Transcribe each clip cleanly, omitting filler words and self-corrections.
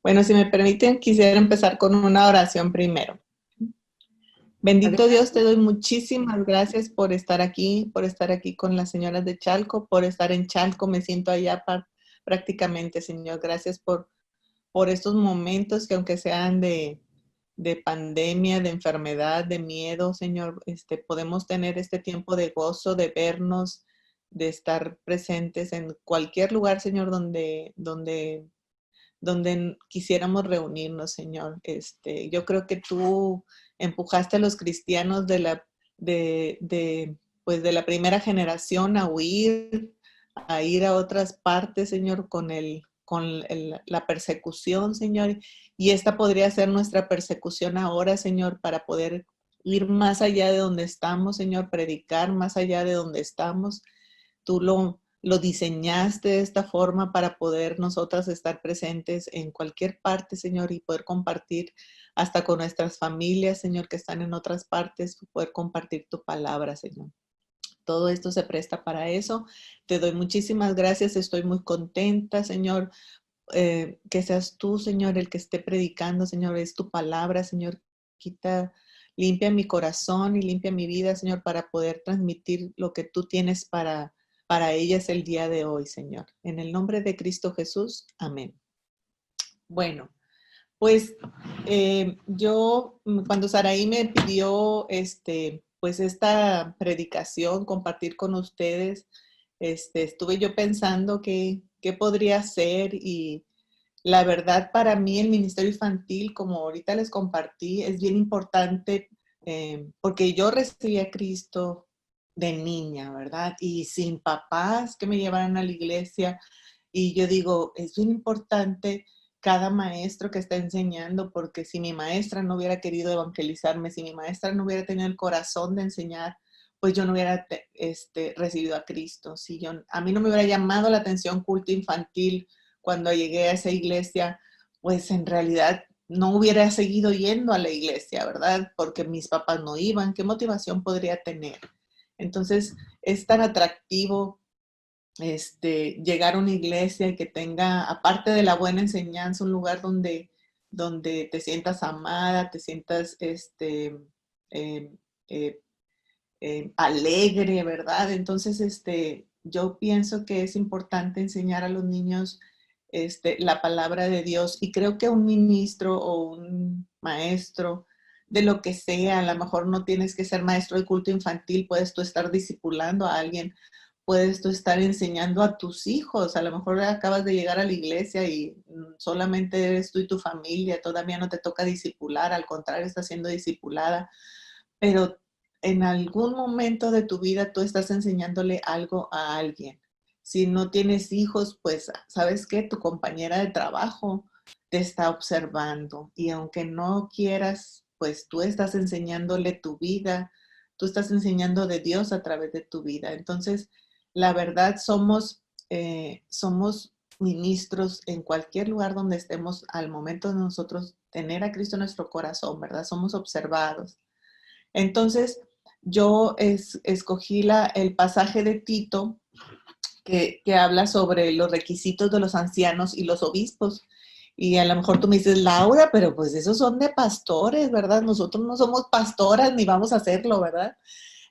Bueno, si me permiten, quisiera empezar con una oración primero. Bendito Dios, te doy muchísimas gracias por estar aquí con las señoras de Chalco, por estar en Chalco. Me siento allá prácticamente, Señor. Gracias por estos momentos que aunque sean de pandemia, de enfermedad, de miedo, Señor, podemos tener este tiempo de gozo, de vernos, de estar presentes en cualquier lugar, Señor, donde quisiéramos reunirnos, Señor. Yo creo que tú empujaste a los cristianos pues de la primera generación a huir, a ir a otras partes, Señor, la persecución, Señor. Y esta podría ser nuestra persecución ahora, Señor, para poder ir más allá de donde estamos, Señor, predicar más allá de donde estamos. Tú lo diseñaste de esta forma para poder nosotras estar presentes en cualquier parte, Señor, y poder compartir hasta con nuestras familias, Señor, que están en otras partes, poder compartir tu palabra, Señor. Todo esto se presta para eso. Te doy muchísimas gracias. Estoy muy contenta, Señor. Que seas tú, Señor, el que esté predicando, Señor. Es tu palabra, Señor. Limpia mi corazón y limpia mi vida, Señor, para poder transmitir lo que tú tienes para ellas el día de hoy, Señor. En el nombre de Cristo Jesús, amén. Bueno, pues cuando Saraí me pidió pues esta predicación, compartir con ustedes, estuve yo pensando qué podría ser, y la verdad para mí el ministerio infantil, como ahorita les compartí, es bien importante porque yo recibí a Cristo de niña, ¿verdad? Y sin papás que me llevaran a la iglesia. Y yo digo, es bien importante cada maestro que está enseñando, porque si mi maestra no hubiera querido evangelizarme, si mi maestra no hubiera tenido el corazón de enseñar, pues yo no hubiera recibido a Cristo. Si a mí no me hubiera llamado la atención culto infantil cuando llegué a esa iglesia, pues en realidad no hubiera seguido yendo a la iglesia, ¿verdad? Porque mis papás no iban. ¿Qué motivación podría tener? Entonces, es tan atractivo llegar a una iglesia y que tenga, aparte de la buena enseñanza, un lugar donde te sientas amada, te sientas eh, eh, alegre, ¿verdad? Entonces, yo pienso que es importante enseñar a los niños la palabra de Dios, y creo que un ministro o un maestro de lo que sea, a lo mejor no tienes que ser maestro de culto infantil, puedes tú estar discipulando a alguien, puedes tú estar enseñando a tus hijos. A lo mejor acabas de llegar a la iglesia y solamente eres tú y tu familia, todavía no te toca discipular, al contrario, estás siendo discipulada, pero en algún momento de tu vida tú estás enseñándole algo a alguien. Si no tienes hijos, pues, ¿sabes qué? Tu compañera de trabajo te está observando, y aunque no quieras, pues tú estás enseñándole tu vida, tú estás enseñando de Dios a través de tu vida. Entonces, la verdad, somos ministros en cualquier lugar donde estemos al momento de nosotros tener a Cristo en nuestro corazón, ¿verdad? Somos observados. Entonces, yo escogí el pasaje de Tito que habla sobre los requisitos de los ancianos y los obispos. Y a lo mejor tú me dices, Laura, pero pues esos son de pastores, ¿verdad? Nosotros no somos pastoras ni vamos a hacerlo, ¿verdad?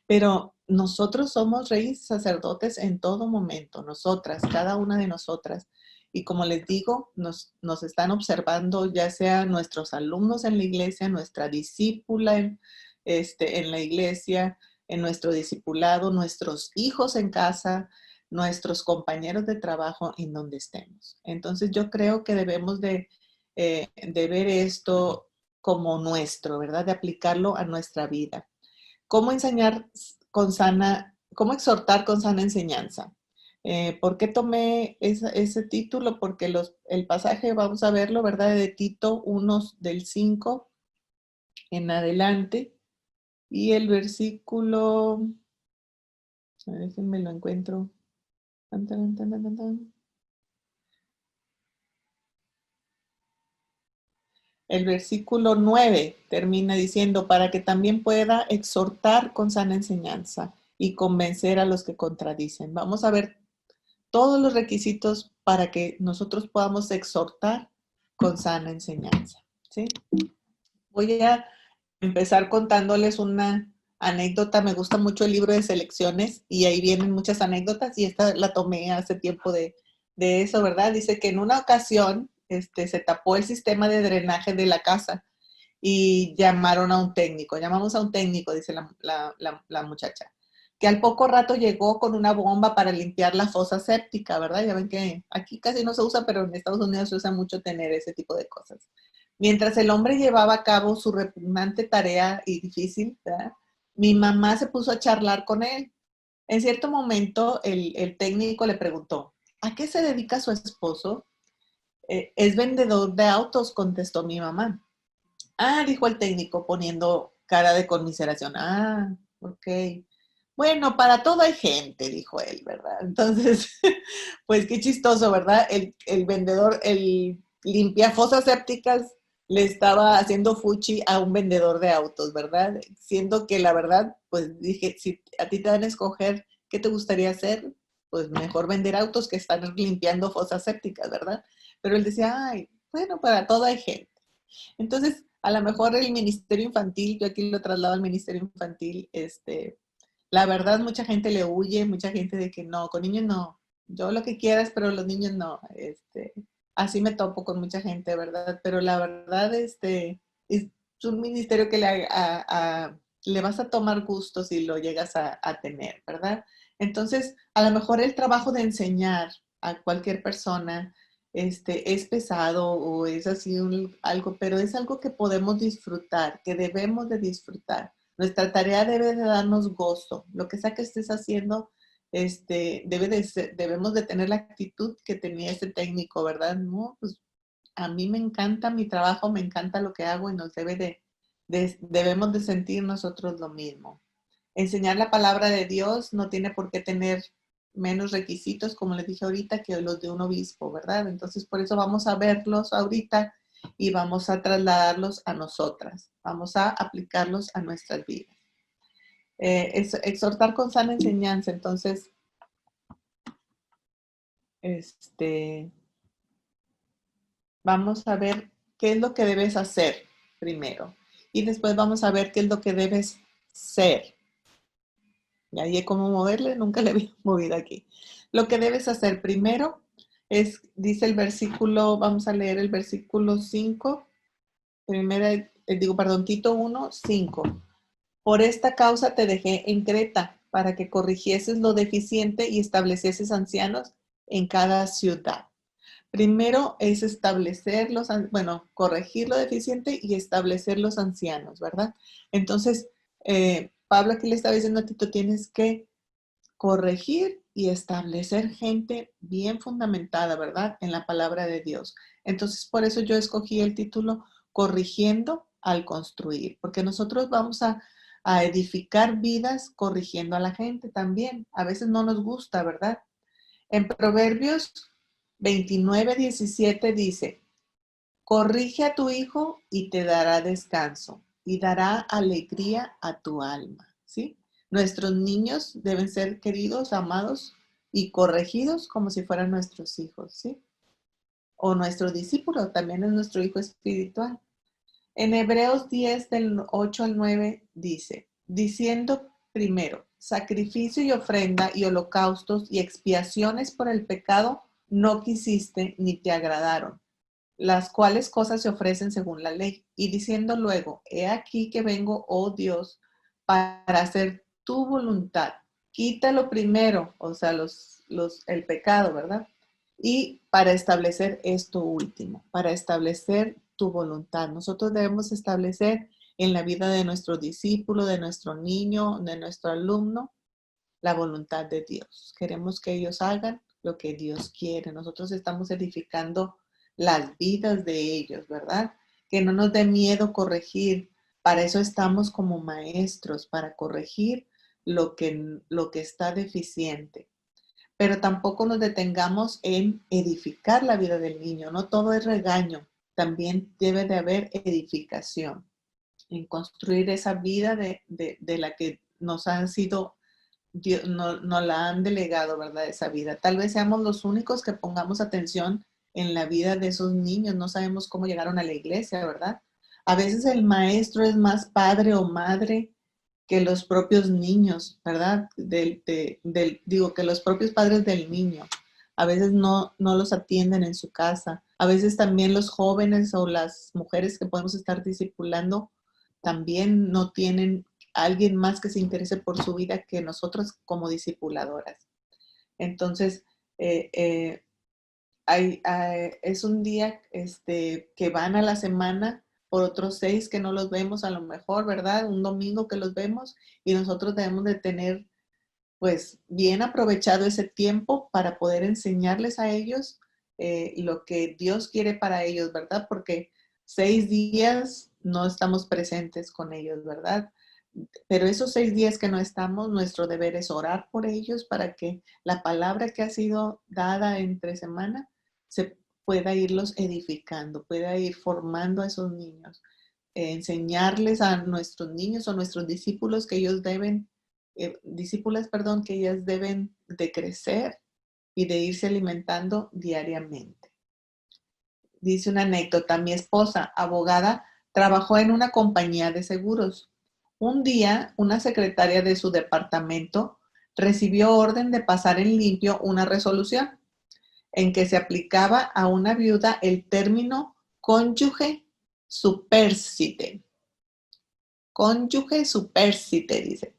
Pero nosotros somos reyes y sacerdotes en todo momento, nosotras, cada una de nosotras. Y como les digo, nos están observando, ya sea nuestros alumnos en la iglesia, nuestra discípula en la iglesia, en nuestro discipulado, nuestros hijos en casa, nuestros compañeros de trabajo, en donde estemos. Entonces yo creo que debemos de ver esto como nuestro, ¿verdad? De aplicarlo a nuestra vida. ¿Cómo enseñar cómo exhortar con sana enseñanza? ¿Por qué tomé ese título? Porque el pasaje, vamos a verlo, ¿verdad? De Tito 1 del 5 en adelante. Y el versículo, a ver, déjenme lo encuentro. Tan, tan, tan, tan, tan. El versículo 9 termina diciendo, para que también pueda exhortar con sana enseñanza y convencer a los que contradicen. Vamos a ver todos los requisitos para que nosotros podamos exhortar con sana enseñanza, ¿sí? Voy a empezar contándoles una anécdota. Me gusta mucho el libro de selecciones y ahí vienen muchas anécdotas y esta la tomé hace tiempo de eso, ¿verdad? Dice que en una ocasión se tapó el sistema de drenaje de la casa y llamaron a un técnico. Llamamos a un técnico, dice la muchacha, que al poco rato llegó con una bomba para limpiar la fosa séptica, ¿verdad? Ya ven que aquí casi no se usa, pero en Estados Unidos se usa mucho tener ese tipo de cosas. Mientras el hombre llevaba a cabo su repugnante tarea y difícil, ¿verdad? Mi mamá se puso a charlar con él. En cierto momento, el técnico le preguntó, ¿a qué se dedica su esposo? Es vendedor de autos, contestó mi mamá. Ah, dijo el técnico poniendo cara de conmiseración. Ah, ok. Bueno, para todo hay gente, dijo él, ¿verdad? Entonces, pues qué chistoso, ¿verdad? El vendedor, el limpiafosas sépticas le estaba haciendo fuchi a un vendedor de autos, ¿verdad? Siendo que la verdad, pues dije, si a ti te dan a escoger qué te gustaría hacer, pues mejor vender autos que estar limpiando fosas sépticas, ¿verdad? Pero él decía, ay, bueno, para todo hay gente. Entonces, a lo mejor el ministerio infantil, yo aquí lo traslado al ministerio infantil, la verdad mucha gente le huye, mucha gente de que no, con niños no, yo lo que quieras, pero los niños no, así me topo con mucha gente, ¿verdad? Pero la verdad, es un ministerio que le vas a tomar gusto si lo llegas a tener, ¿verdad? Entonces, a lo mejor el trabajo de enseñar a cualquier persona, es pesado o es así algo, pero es algo que podemos disfrutar, que debemos de disfrutar. Nuestra tarea debe de darnos gozo. Lo que sea que estés haciendo, debemos de tener la actitud que tenía ese técnico, ¿verdad? No, pues a mí me encanta mi trabajo, me encanta lo que hago y nos debemos de sentir nosotros lo mismo. Enseñar la palabra de Dios no tiene por qué tener menos requisitos, como les dije ahorita, que los de un obispo, ¿verdad? Entonces, por eso vamos a verlos ahorita y vamos a trasladarlos a nosotras, vamos a aplicarlos a nuestras vidas. Exhortar con sana enseñanza, entonces, vamos a ver qué es lo que debes hacer primero y después vamos a ver qué es lo que debes ser. Y ahí es como moverle, nunca le había movido aquí. Lo que debes hacer primero es, dice el versículo, vamos a leer el versículo 5, Tito 1, 5. Por esta causa te dejé en Creta, para que corrigieses lo deficiente y establecieses ancianos en cada ciudad. Primero es corregir lo deficiente y establecer los ancianos, ¿verdad? Entonces, Pablo aquí le estaba diciendo a Tito, tienes que corregir y establecer gente bien fundamentada, ¿verdad? En la palabra de Dios. Entonces, por eso yo escogí el título Corrigiendo al construir, porque nosotros vamos a edificar vidas corrigiendo a la gente también. A veces no nos gusta, ¿verdad? En Proverbios 29:17 dice, corrige a tu hijo y te dará descanso y dará alegría a tu alma, ¿sí? Nuestros niños deben ser queridos, amados y corregidos como si fueran nuestros hijos, ¿sí? O nuestro discípulo también es nuestro hijo espiritual. En Hebreos 10, del 8 al 9, dice, diciendo primero, sacrificio y ofrenda y holocaustos y expiaciones por el pecado no quisiste ni te agradaron, las cuales cosas se ofrecen según la ley. Y diciendo luego, he aquí que vengo, oh Dios, para hacer tu voluntad. Quítalo primero, o sea, el pecado, ¿verdad? Y para establecer esto último, para establecer tu voluntad. Nosotros debemos establecer en la vida de nuestro discípulo, de nuestro niño, de nuestro alumno, la voluntad de Dios. Queremos que ellos hagan lo que Dios quiere. Nosotros estamos edificando las vidas de ellos, ¿verdad? Que no nos dé miedo corregir. Para eso estamos como maestros, para corregir lo que está deficiente. Pero tampoco nos detengamos en edificar la vida del niño. No todo es regaño. También debe de haber edificación en construir esa vida de la que nos han sido Dios, no la han delegado, ¿verdad? Esa vida. Tal vez seamos los únicos que pongamos atención en la vida de esos niños. No sabemos cómo llegaron a la iglesia, ¿verdad? A veces el maestro es más padre o madre que los propios niños, ¿verdad? Digo, que los propios padres del niño. A veces no los atienden en su casa. A veces también los jóvenes o las mujeres que podemos estar discipulando también no tienen alguien más que se interese por su vida que nosotros como discipuladoras. Entonces, es un día que van a la semana por otros 6 que no los vemos a lo mejor, ¿verdad? Un domingo que los vemos y nosotros debemos de tener pues bien aprovechado ese tiempo para poder enseñarles a ellos lo que Dios quiere para ellos, ¿verdad? Porque 6 días no estamos presentes con ellos, ¿verdad? Pero esos 6 días que no estamos, nuestro deber es orar por ellos para que la palabra que ha sido dada entre semana se pueda irlos edificando, pueda ir formando a esos niños, enseñarles a nuestros niños o nuestros discípulos que ellos deben, discípulas, perdón, que ellas deben de crecer y de irse alimentando diariamente. Dice una anécdota, mi esposa, abogada, trabajó en una compañía de seguros. Un día, una secretaria de su departamento recibió orden de pasar en limpio una resolución en que se aplicaba a una viuda el término cónyuge superstite. Cónyuge superstite, dice.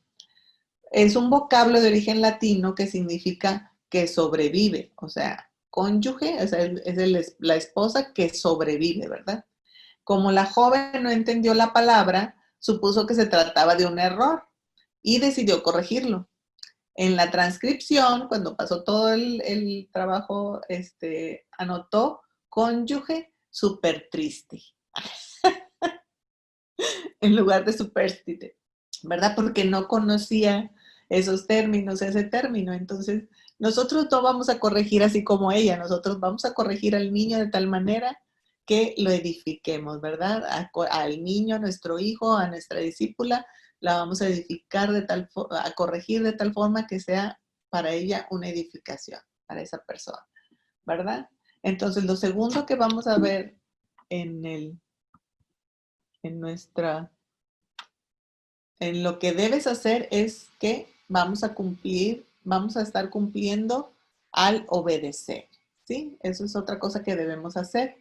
Es un vocablo de origen latino que significa que sobrevive, o sea, cónyuge, o sea, la esposa que sobrevive, ¿verdad? Como la joven no entendió la palabra, supuso que se trataba de un error y decidió corregirlo. En la transcripción, cuando pasó todo el trabajo, anotó cónyuge súper triste, en lugar de superstite, ¿verdad? Porque no conocía esos términos, ese término. Entonces, nosotros no vamos a corregir así como ella, nosotros vamos a corregir al niño de tal manera que lo edifiquemos, ¿verdad? Al niño, a nuestro hijo, a nuestra discípula, la vamos a edificar a corregir de tal forma que sea para ella una edificación, para esa persona, ¿verdad? Entonces, lo segundo que vamos a ver en nuestra en lo que debes hacer es que vamos a estar cumpliendo al obedecer, ¿sí? Eso es otra cosa que debemos hacer.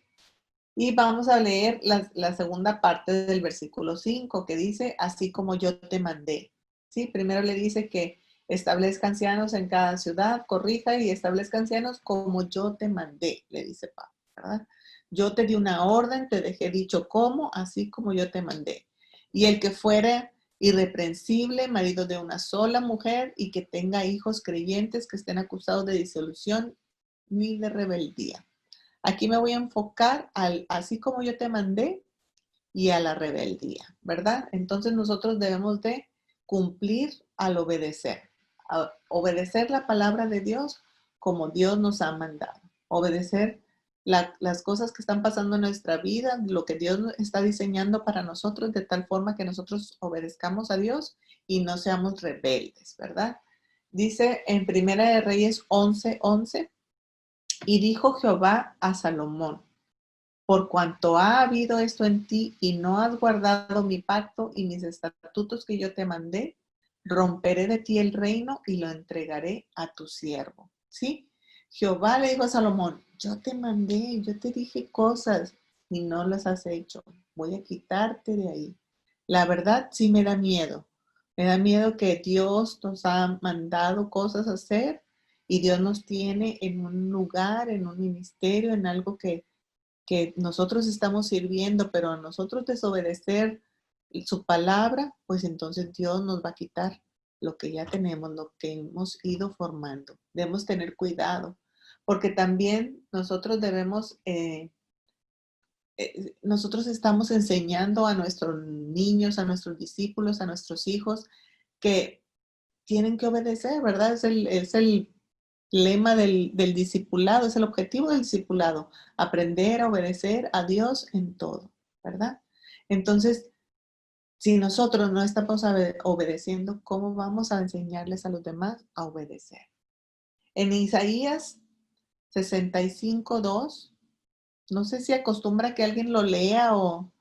Y vamos a leer la segunda parte del versículo 5 que dice, así como yo te mandé, ¿sí? Primero le dice que establezca ancianos en cada ciudad, corrija y establezca ancianos como yo te mandé, le dice Pablo, ¿verdad? Yo te di una orden, te dejé dicho cómo, así como yo te mandé. Y el que fuera irreprensible, marido de una sola mujer y que tenga hijos creyentes que estén acusados de disolución ni de rebeldía. Aquí me voy a enfocar así como yo te mandé y a la rebeldía, ¿verdad? Entonces nosotros debemos de cumplir al obedecer, obedecer la palabra de Dios como Dios nos ha mandado, obedecer las cosas que están pasando en nuestra vida, lo que Dios está diseñando para nosotros, de tal forma que nosotros obedezcamos a Dios y no seamos rebeldes, ¿verdad? Dice en Primera de Reyes 11:11, y dijo Jehová a Salomón, por cuanto ha habido esto en ti y no has guardado mi pacto y mis estatutos que yo te mandé, romperé de ti el reino y lo entregaré a tu siervo. ¿Sí? Jehová le dijo a Salomón, yo te mandé, yo te dije cosas y no las has hecho. Voy a quitarte de ahí. La verdad sí me da miedo. Me da miedo que Dios nos ha mandado cosas a hacer y Dios nos tiene en un lugar, en un ministerio, en algo que nosotros estamos sirviendo, pero a nosotros desobedecer su palabra, pues entonces Dios nos va a quitar lo que ya tenemos, lo que hemos ido formando. Debemos tener cuidado, porque también nosotros nosotros estamos enseñando a nuestros niños, a nuestros discípulos, a nuestros hijos, que tienen que obedecer, ¿verdad? Es el lema del discipulado, es el objetivo del discipulado, aprender a obedecer a Dios en todo, ¿verdad? Entonces, si nosotros no estamos obedeciendo, ¿cómo vamos a enseñarles a los demás a obedecer? En Isaías 65:2 No sé si acostumbra que alguien lo lea o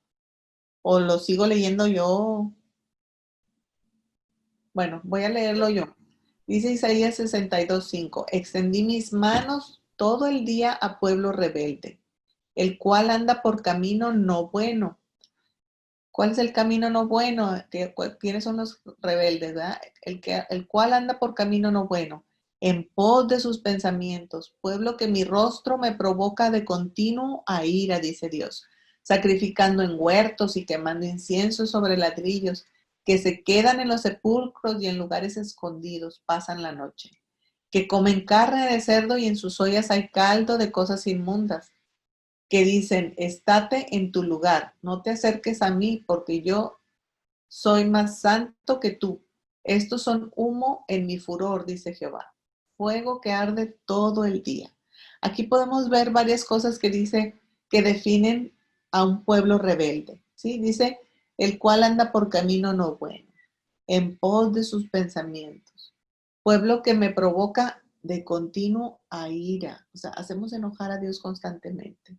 lo sigo leyendo yo. Bueno, voy a leerlo yo. Dice Isaías 62:5, extendí mis manos todo el día a pueblo rebelde, el cual anda por camino no bueno. ¿Cuál es el camino no bueno? ¿Quiénes son los rebeldes? ¿Verdad? El cual anda por camino no bueno, en pos de sus pensamientos, pueblo que mi rostro me provoca de continuo a ira, dice Dios, sacrificando en huertos y quemando incienso sobre ladrillos, que se quedan en los sepulcros y en lugares escondidos, pasan la noche, que comen carne de cerdo y en sus ollas hay caldo de cosas inmundas, que dicen, estate en tu lugar, no te acerques a mí, porque yo soy más santo que tú. Estos son humo en mi furor, dice Jehová, fuego que arde todo el día. Aquí podemos ver varias cosas que dice que definen a un pueblo rebelde, ¿sí? Dice, el cual anda por camino no bueno, en pos de sus pensamientos. Pueblo que me provoca de continuo a ira. O sea, hacemos enojar a Dios constantemente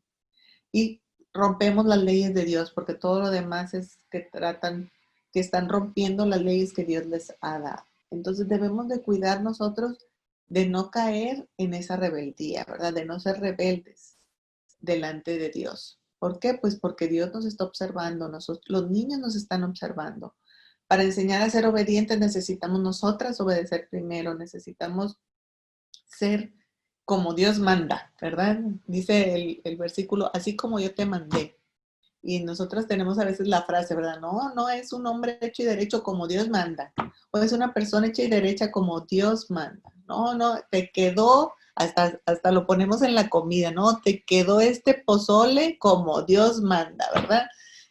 y rompemos las leyes de Dios, porque todo lo demás es que están rompiendo las leyes que Dios les ha dado. Entonces debemos de cuidar nosotros de no caer en esa rebeldía, ¿verdad? De no ser rebeldes delante de Dios. ¿Por qué? Pues porque Dios nos está observando, los niños nos están observando. Para enseñar a ser obedientes necesitamos nosotras obedecer primero, necesitamos ser como Dios manda, ¿verdad? Dice el versículo, así como yo te mandé. Y nosotros tenemos a veces la frase, ¿verdad? No, no es un hombre hecho y derecho como Dios manda. O es una persona hecha y derecha como Dios manda. No, no, te quedó, hasta lo ponemos en la comida, ¿no? Te quedó este pozole como Dios manda, ¿verdad?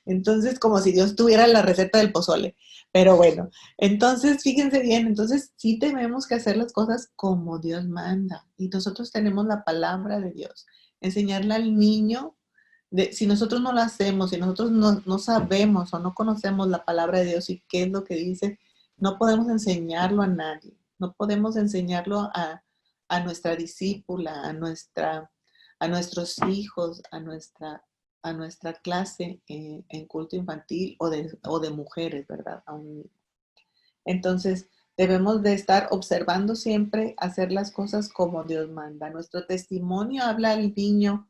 Entonces, como si Dios tuviera la receta del pozole. Pero bueno, entonces, fíjense bien, entonces sí tenemos que hacer las cosas como Dios manda. Y nosotros tenemos la palabra de Dios. Enseñarle al niño si nosotros no lo hacemos, si nosotros no sabemos o no conocemos la palabra de Dios y qué es lo que dice, no podemos enseñarlo a nadie, no podemos enseñarlo a nuestra discípula, a nuestros hijos, a nuestra clase en culto infantil o de mujeres, ¿verdad? Entonces, debemos de estar observando siempre, hacer las cosas como Dios manda. Nuestro testimonio habla al niño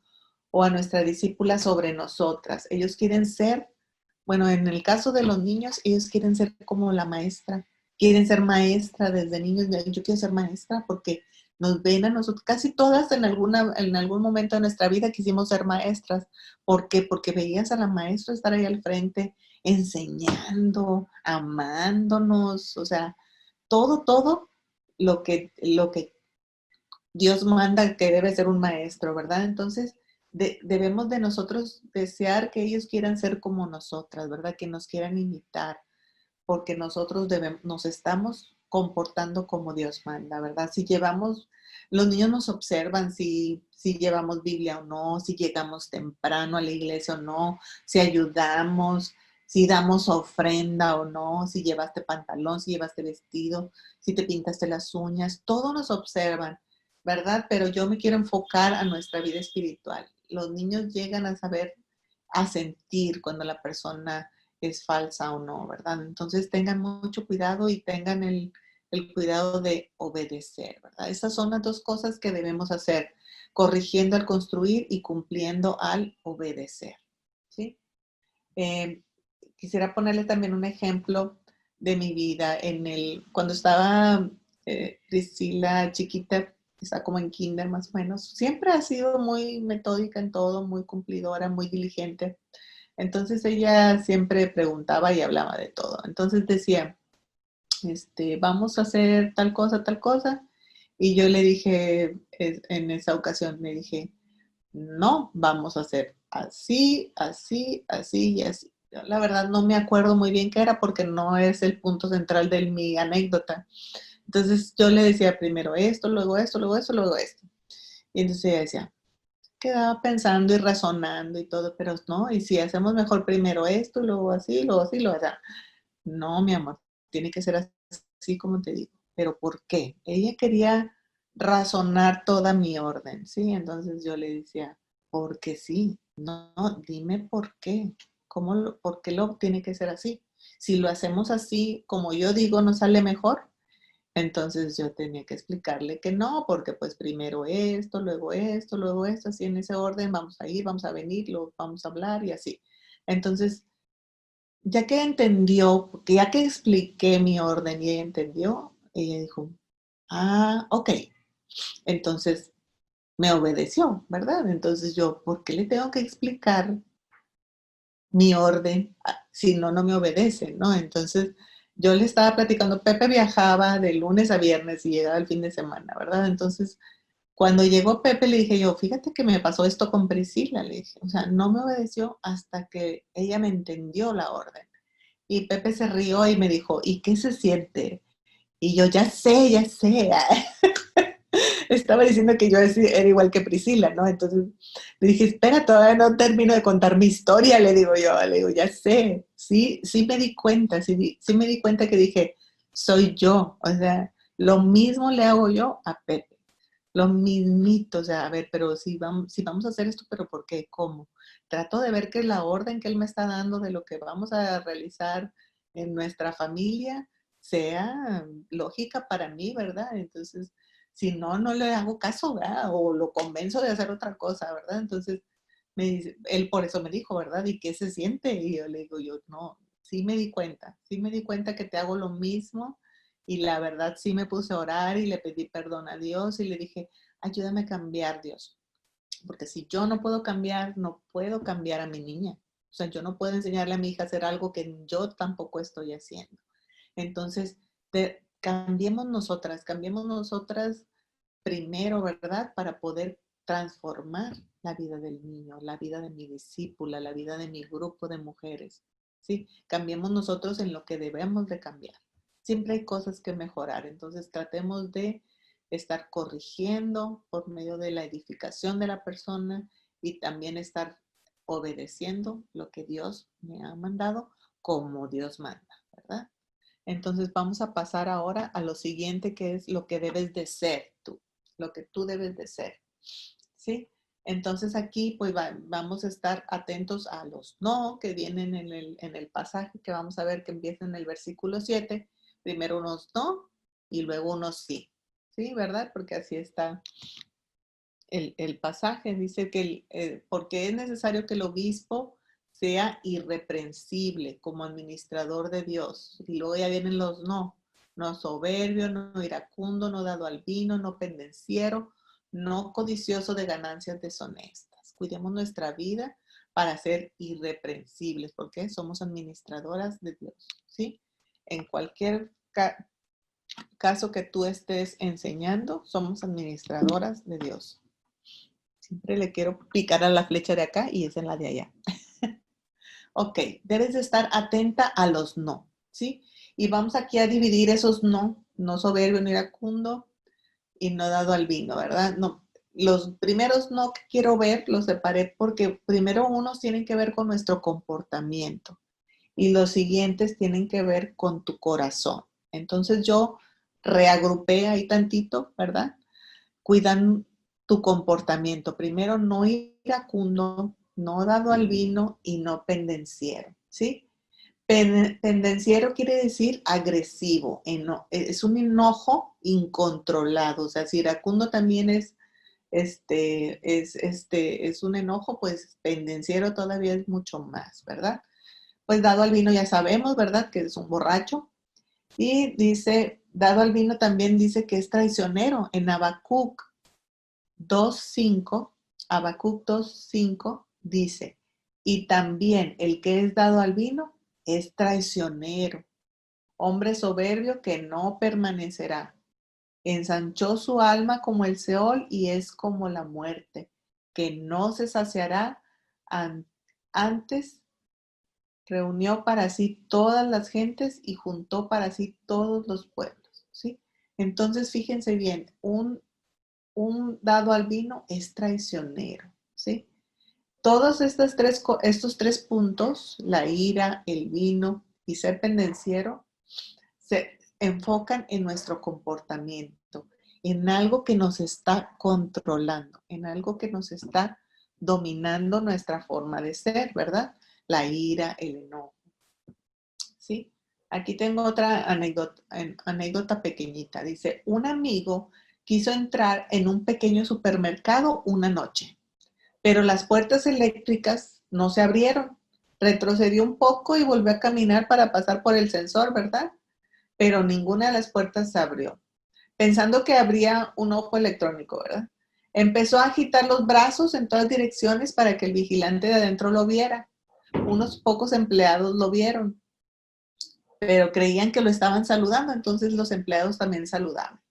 o a nuestra discípula sobre nosotras. Ellos quieren ser, bueno, en el caso de los niños, ellos quieren ser como la maestra, quieren ser maestra desde niños. Yo quiero ser maestra porque nos ven a nosotros, casi todas en algún momento de nuestra vida quisimos ser maestras. ¿Por qué? Porque veías a la maestra estar ahí al frente, enseñando, amándonos, o sea, todo lo que Dios manda que debe ser un maestro, ¿verdad? Entonces, debemos de nosotros desear que ellos quieran ser como nosotras, ¿verdad? Que nos quieran imitar, porque nosotros nos estamos comportando como Dios manda, ¿verdad? Si llevamos, los niños nos observan si llevamos Biblia o no, si llegamos temprano a la iglesia o no, si ayudamos, si damos ofrenda o no, si llevaste pantalón, si llevaste vestido, si te pintaste las uñas, todos nos observan, ¿verdad? Pero yo me quiero enfocar a nuestra vida espiritual. Los niños llegan a saber, a sentir cuando la persona es falsa o no, ¿verdad? Entonces tengan mucho cuidado y tengan el cuidado de obedecer, ¿verdad? Esas son las dos cosas que debemos hacer, corrigiendo al construir y cumpliendo al obedecer, ¿sí? Eh, Quisiera ponerle también un ejemplo de mi vida. Cuando estaba Priscila chiquita, está como en kinder más o menos, siempre ha sido muy metódica en todo, muy cumplidora, muy diligente. Entonces ella siempre preguntaba y hablaba de todo. Entonces decía, vamos a hacer tal cosa. Y yo le dije, en esa ocasión, le dije, no, vamos a hacer así, así, así y así. Yo, la verdad no me acuerdo muy bien qué era porque no es el punto central de mi anécdota. Entonces yo le decía primero esto, luego esto, luego esto, luego esto. Y entonces ella decía, quedaba pensando y razonando y todo, pero no, y si hacemos mejor primero esto, luego así, luego allá. No, mi amor, tiene que ser así como te digo. ¿Pero por qué? Ella quería razonar toda mi orden, ¿sí? Entonces yo le decía, porque sí. No, dime por qué. ¿Por qué lo tiene que ser así? Si lo hacemos así, como yo digo, ¿no sale mejor? Entonces yo tenía que explicarle que no, porque pues primero esto, luego esto, así en ese orden, vamos a ir, vamos a venir, lo vamos a hablar y así. Entonces, ya que entendió, porque ya que expliqué mi orden y ella entendió, ella dijo, ah, ok. Entonces me obedeció, ¿verdad? Entonces yo, ¿por qué le tengo que explicar mi orden si no, no me obedece, ¿no? Entonces yo le estaba platicando, Pepe viajaba de lunes a viernes y llegaba el fin de semana, ¿verdad? Entonces, cuando llegó Pepe, le dije yo, fíjate que me pasó esto con Priscila, le dije, o sea, no me obedeció hasta que ella me entendió la orden. Y Pepe se rió y me dijo, ¿y qué se siente? Y yo, ya sé, ya sé. Estaba diciendo que yo era igual que Priscila, ¿no? Entonces le dije, espera, todavía no termino de contar mi historia, le digo yo, le digo, ya sé, sí, sí me di cuenta, sí me di cuenta que dije, soy yo, o sea, lo mismo le hago yo a Pepe, lo mismito, o sea, a ver, pero si vamos a hacer esto, pero ¿por qué? ¿Cómo? Trato de ver que la orden que él me está dando de lo que vamos a realizar en nuestra familia sea lógica para mí, ¿verdad? Entonces, si no, no le hago caso, ¿verdad? O lo convenzo de hacer otra cosa, ¿verdad? Entonces, me dice, él por eso me dijo, ¿verdad? ¿Y qué se siente? Y yo le digo, yo no, sí me di cuenta que te hago lo mismo y la verdad sí me puse a orar y le pedí perdón a Dios y le dije, ayúdame a cambiar, Dios, porque si yo no puedo cambiar, no puedo cambiar a mi niña. O sea, yo no puedo enseñarle a mi hija a hacer algo que yo tampoco estoy haciendo. Entonces, cambiemos nosotras primero, ¿verdad? Para poder transformar la vida del niño, la vida de mi discípula, la vida de mi grupo de mujeres. ¿Sí? Cambiemos nosotros en lo que debemos de cambiar. Siempre hay cosas que mejorar, entonces tratemos de estar corrigiendo por medio de la edificación de la persona y también estar obedeciendo lo que Dios me ha mandado como Dios manda, ¿verdad? Entonces vamos a pasar ahora a lo siguiente, que es lo que debes de ser tú, lo que tú debes de ser, ¿sí? Entonces aquí pues vamos a estar atentos a los no que vienen en el pasaje que vamos a ver que empieza en el versículo 7. Primero unos no y luego unos sí, ¿sí? ¿Verdad? Porque así está el pasaje. Dice que porque es necesario que el obispo sea irreprensible como administrador de Dios. Y luego ya vienen los no. No soberbio, no iracundo, no dado al vino, no pendenciero, no codicioso de ganancias deshonestas. Cuidemos nuestra vida para ser irreprensibles, porque somos administradoras de Dios, ¿sí? En cualquier caso que tú estés enseñando, somos administradoras de Dios. Siempre le quiero picar a la flecha de acá y es en la de allá. Ok, debes de estar atenta a los no, ¿sí? Y vamos aquí a dividir esos no, no soberbio, no iracundo y no dado al vino, ¿verdad? No, los primeros no que quiero ver los separé porque primero unos tienen que ver con nuestro comportamiento y los siguientes tienen que ver con tu corazón. Entonces yo reagrupé ahí tantito, ¿verdad? Cuidan tu comportamiento. Primero, no iracundo, no dado al vino y no pendenciero, ¿sí? Pendenciero quiere decir agresivo, es un enojo incontrolado, o sea, si iracundo también es un enojo, pues pendenciero todavía es mucho más, ¿verdad? Pues dado al vino ya sabemos, ¿verdad? Que es un borracho. Y dice, dado al vino también dice que es traicionero. En Habacuc 2.5, Habacuc 2.5 dice, y también el que es dado al vino es traicionero, hombre soberbio que no permanecerá. Ensanchó su alma como el Seol y es como la muerte, que no se saciará. Antes reunió para sí todas las gentes y juntó para sí todos los pueblos, ¿sí? Entonces, fíjense bien, un dado al vino es traicionero, ¿sí? Todos estos tres puntos, la ira, el vino y ser pendenciero, se enfocan en nuestro comportamiento, en algo que nos está controlando, en algo que nos está dominando nuestra forma de ser, ¿verdad? La ira, el enojo, ¿sí? Aquí tengo otra anécdota pequeñita. Dice, un amigo quiso entrar en un pequeño supermercado una noche, pero las puertas eléctricas no se abrieron. Retrocedió un poco y volvió a caminar para pasar por el sensor, ¿verdad? Pero ninguna de las puertas se abrió, pensando que habría un ojo electrónico, ¿verdad? Empezó a agitar los brazos en todas direcciones para que el vigilante de adentro lo viera. Unos pocos empleados lo vieron, pero creían que lo estaban saludando, entonces los empleados también saludaban.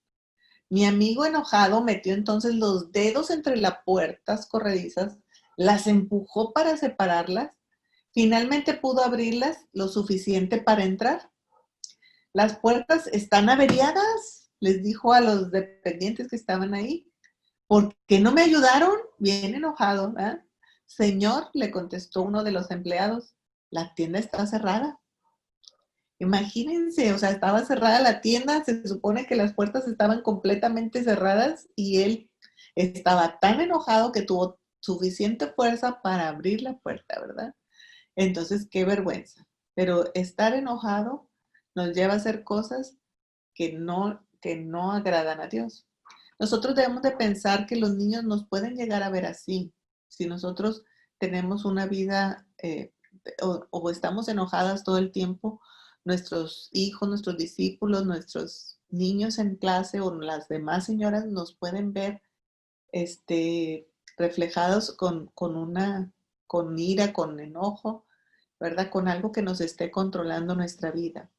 Mi amigo enojado metió entonces los dedos entre las puertas corredizas, las empujó para separarlas, finalmente pudo abrirlas lo suficiente para entrar. Las puertas están averiadas, les dijo a los dependientes que estaban ahí. ¿Por qué no me ayudaron? Bien enojado, ¿eh? Señor, le contestó uno de los empleados, la tienda está cerrada. Imagínense, o sea, estaba cerrada la tienda, se supone que las puertas estaban completamente cerradas y él estaba tan enojado que tuvo suficiente fuerza para abrir la puerta, ¿verdad? Entonces, qué vergüenza. Pero estar enojado nos lleva a hacer cosas que no agradan a Dios. Nosotros debemos de pensar que los niños nos pueden llegar a ver así. Si nosotros tenemos una vida o estamos enojadas todo el tiempo, nuestros hijos, nuestros discípulos, nuestros niños en clase o las demás señoras nos pueden ver reflejados con ira, con enojo, ¿verdad? Con algo que nos esté controlando nuestra vida.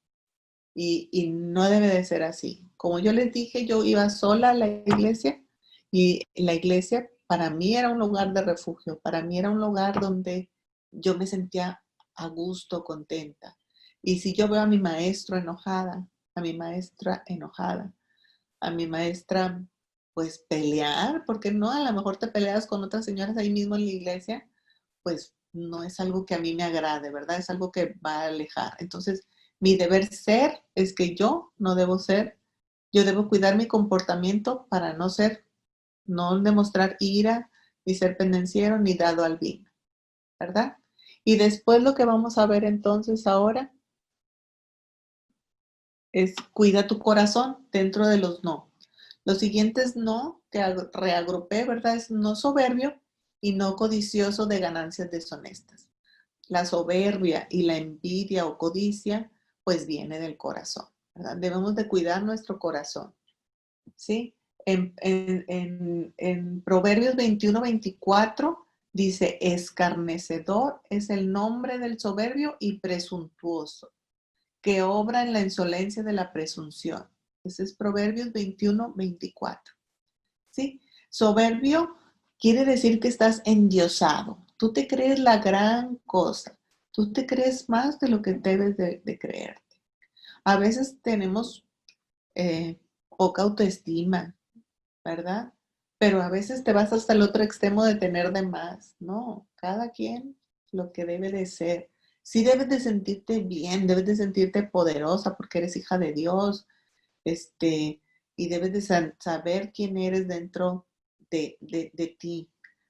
Y no debe de ser así. Como yo les dije, yo iba sola a la iglesia y la iglesia para mí era un lugar de refugio, para mí era un lugar donde yo me sentía a gusto, contenta. Y si yo veo a mi maestro enojada, a mi maestra enojada, a mi maestra pues pelear, porque no, a lo mejor te peleas con otras señoras ahí mismo en la iglesia, pues no es algo que a mí me agrade, ¿verdad? Es algo que va a alejar. Entonces, mi deber ser es que yo no debo ser, yo debo cuidar mi comportamiento para no ser, no demostrar ira, ni ser pendenciero, ni dado al vino, ¿verdad? Y después lo que vamos a ver entonces ahora es cuida tu corazón dentro de los no. Los siguientes no que reagrupé, ¿verdad? Es no soberbio y no codicioso de ganancias deshonestas. La soberbia y la envidia o codicia, pues viene del corazón, ¿verdad? Debemos de cuidar nuestro corazón, ¿sí? En Proverbios 21-24 dice, escarnecedor es el nombre del soberbio y presuntuoso, que obra en la insolencia de la presunción. Ese es Proverbios 21-24. ¿Sí? Soberbio quiere decir que estás endiosado. Tú te crees la gran cosa. Tú te crees más de lo que debes de creerte. A veces tenemos poca autoestima, ¿verdad? Pero a veces te vas hasta el otro extremo de tener de más. No, cada quien lo que debe de ser. Sí debes de sentirte bien, debes de sentirte poderosa porque eres hija de Dios, y debes de saber quién eres dentro de ti,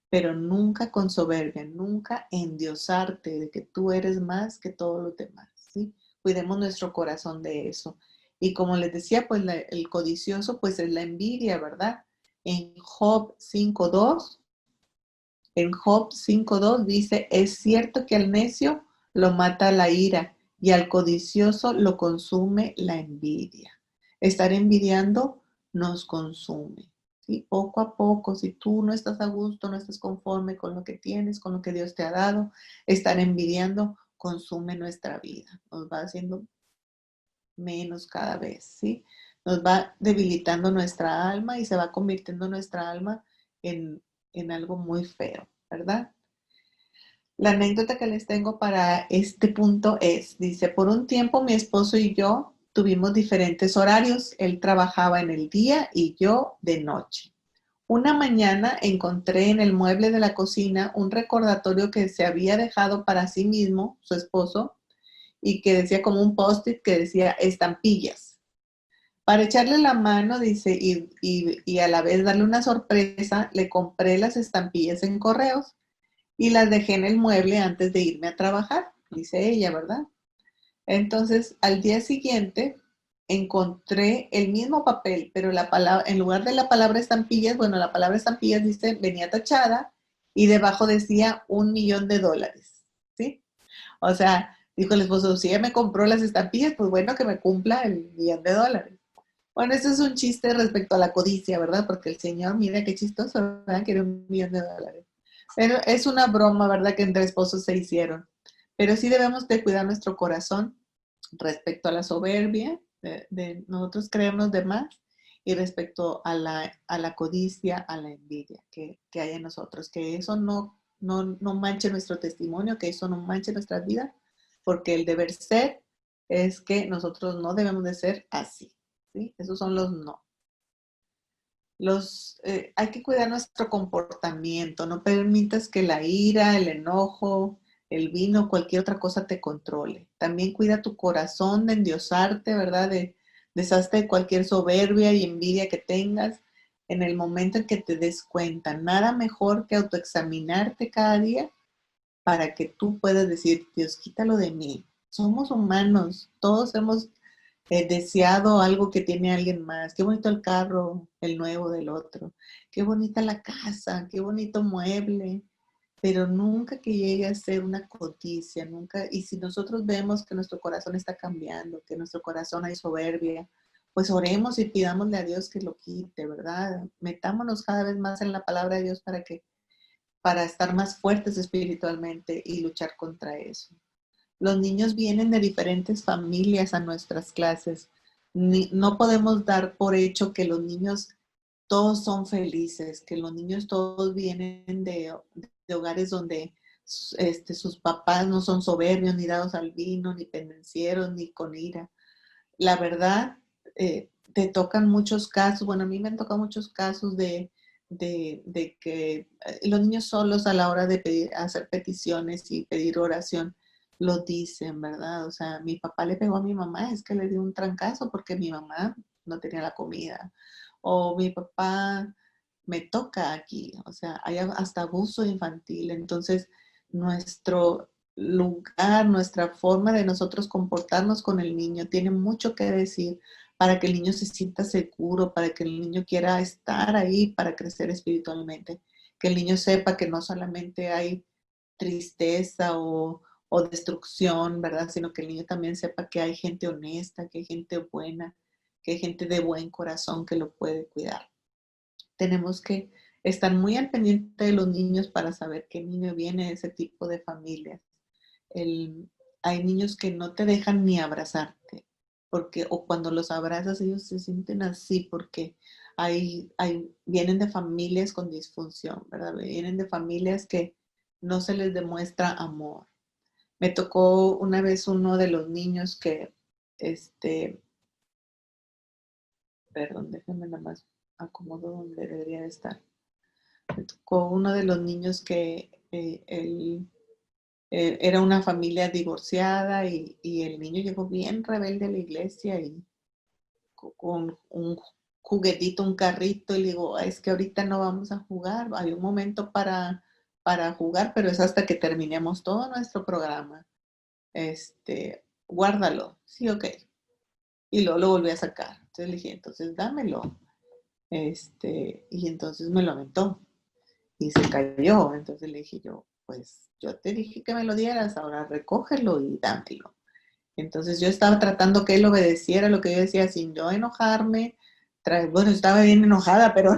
pero nunca con soberbia, nunca endiosarte de que tú eres más que todos los demás, ¿sí? Cuidemos nuestro corazón de eso. Y como les decía, pues el codicioso, pues es la envidia, ¿verdad? En Job 5.2, dice, es cierto que al necio lo mata la ira y al codicioso lo consume la envidia. Estar envidiando nos consume, ¿sí? Poco a poco, si tú no estás a gusto, no estás conforme con lo que tienes, con lo que Dios te ha dado, estar envidiando consume nuestra vida, nos va haciendo menos cada vez, ¿sí? Nos va debilitando nuestra alma y se va convirtiendo nuestra alma en algo muy feo, ¿verdad? La anécdota que les tengo para este punto es, dice, por un tiempo mi esposo y yo tuvimos diferentes horarios. Él trabajaba en el día y yo de noche. Una mañana encontré en el mueble de la cocina un recordatorio que se había dejado para sí mismo, su esposo, y que decía como un post-it que decía estampillas. Para echarle la mano, dice, y a la vez darle una sorpresa, le compré las estampillas en correos. y las dejé en el mueble antes de irme a trabajar, dice ella, ¿verdad? Entonces, al día siguiente encontré el mismo papel, pero la palabra, en lugar de la palabra estampillas, bueno, la palabra estampillas dice, venía tachada y debajo decía $1,000,000, ¿sí? O sea, dijo el esposo, si ella me compró las estampillas, pues bueno, que me cumpla el $1,000,000. Bueno, eso es un chiste respecto a la codicia, ¿verdad? Porque el señor, mira qué chistoso, ¿verdad? Quiere $1,000,000. Pero es una broma, ¿verdad? Que entre esposos se hicieron. Pero sí debemos de cuidar nuestro corazón respecto a la soberbia, de nosotros creernos de más, y respecto a la codicia, a la envidia que hay en nosotros, que eso no manche nuestro testimonio, que eso no manche nuestra vida, porque el deber ser es que nosotros no debemos de ser así, ¿sí? Esos son los no. Hay que cuidar nuestro comportamiento, no permitas que la ira, el enojo, el vino, cualquier otra cosa te controle. También cuida tu corazón de endiosarte, ¿verdad? Deshazte de cualquier soberbia y envidia que tengas en el momento en que te des cuenta. Nada mejor que autoexaminarte cada día para que tú puedas decir, Dios, quítalo de mí. Somos humanos, todos hemos deseado algo que tiene alguien más. Qué bonito el carro, el nuevo del otro. Qué bonita la casa, qué bonito mueble. Pero nunca que llegue a ser una codicia, nunca. Y si nosotros vemos que nuestro corazón está cambiando, que en nuestro corazón hay soberbia, pues oremos y pidámosle a Dios que lo quite, ¿verdad? Metámonos cada vez más en la palabra de Dios para estar más fuertes espiritualmente y luchar contra eso. Los niños vienen de diferentes familias a nuestras clases. No podemos dar por hecho que los niños todos son felices, que los niños todos vienen de hogares donde sus papás no son soberbios, ni dados al vino, ni pendencieros, ni con ira. La verdad, te tocan muchos casos, bueno, a mí me han tocado muchos casos de que los niños solos a la hora de hacer peticiones y pedir oración, lo dicen, ¿verdad? O sea, mi papá le pegó a mi mamá, es que le dio un trancazo porque mi mamá no tenía la comida. O mi papá me toca aquí, o sea, hay hasta abuso infantil. Entonces, nuestro lugar, nuestra forma de nosotros comportarnos con el niño tiene mucho que decir para que el niño se sienta seguro, para que el niño quiera estar ahí para crecer espiritualmente, que el niño sepa que no solamente hay tristeza o destrucción, ¿verdad? Sino que el niño también sepa que hay gente honesta, que hay gente buena, que hay gente de buen corazón que lo puede cuidar. Tenemos que estar muy al pendiente de los niños para saber qué niño viene de ese tipo de familias. El, Hay niños que no te dejan ni abrazarte, porque, o cuando los abrazas ellos se sienten así, porque vienen de familias con disfunción, ¿verdad? Vienen de familias que no se les demuestra amor. Me tocó una vez uno de los niños que, este, perdón, déjenme nada más acomodo donde debería de estar. Me tocó uno de los niños que él era una familia divorciada y el niño llegó bien rebelde a la iglesia y con un juguetito, un carrito, y le digo, es que ahorita no vamos a jugar, hay un momento para jugar, pero es hasta que terminemos todo nuestro programa. Guárdalo, sí, ok. Y luego lo volví a sacar. Entonces le dije, entonces dámelo. Y entonces me lo aventó y se cayó. Entonces le dije yo, pues yo te dije que me lo dieras, ahora recógelo y dámelo. Entonces yo estaba tratando que él obedeciera lo que yo decía sin yo enojarme. Bueno, estaba bien enojada, pero